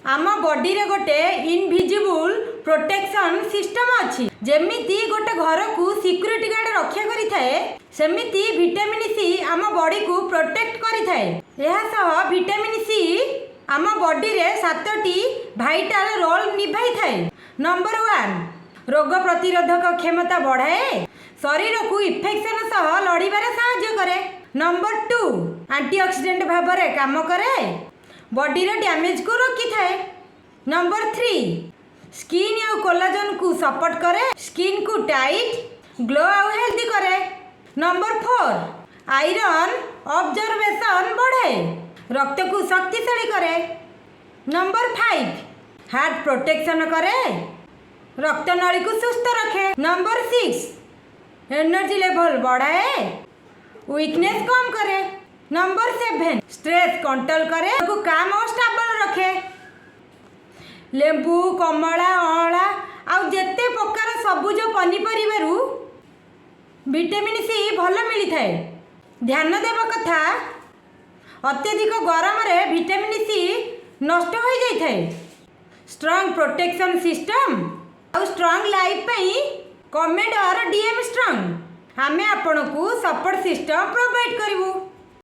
आम बॉडी रे गोटे इनविजिबल प्रोटेक्शन सिस्टम अच्छी जेमिति गोटे घर को सिक्यूरिटी गार्ड रक्षा करि थाए सेमिति विटामिन सी आम बॉडी को प्रोटेक्ट करि थाए। एहा सह विटामिन सी आम बॉडी रे 7टी भाइटाल रोल निभाई थाए। नंबर 1 रोग प्रतिरोधक क्षमता बढ़ाए शरीर को इन्फेक्शन सह लड़िबारे सहायता करे। नंबर 2 एंटीऑक्सीडेंट भाव में काम करे बॉडी रे डैमेज को रोकी थाए। नंबर 3 स्किन और कोलाजन को सपोर्ट करे स्किन को टाइट ग्लो और हेल्दी करे। नंबर 4 आयरन ऑब्जर्वेशन बढ़ाए रक्त को शक्तिशाली करे। नंबर 5 हार्ट प्रोटेक्शन करे रक्त नली को सुस्थ रखे। नंबर 6 एनर्जी लेवल बढ़ाए वीकनेस कम करे। नंबर 7 स्ट्रेस कंट्रोल करे को काम और स्टेबल रखे। लेंबू कमला अँला आउ जेते प्रकार सबुज पनीपरिबारु विटामिन सी भल मिली थाए। ध्यान देवा कथा अत्यधिक गरम रे विटामिन सी नष्ट हो जाई थाए। स्ट्रांग प्रोटेक्शन सिस्टम और स्ट्रांग लाइफ पई कमेंट और डीएम स्ट्रांग आमे आपन को सपोर्ट सिस्टम प्रोवाइड करिवु।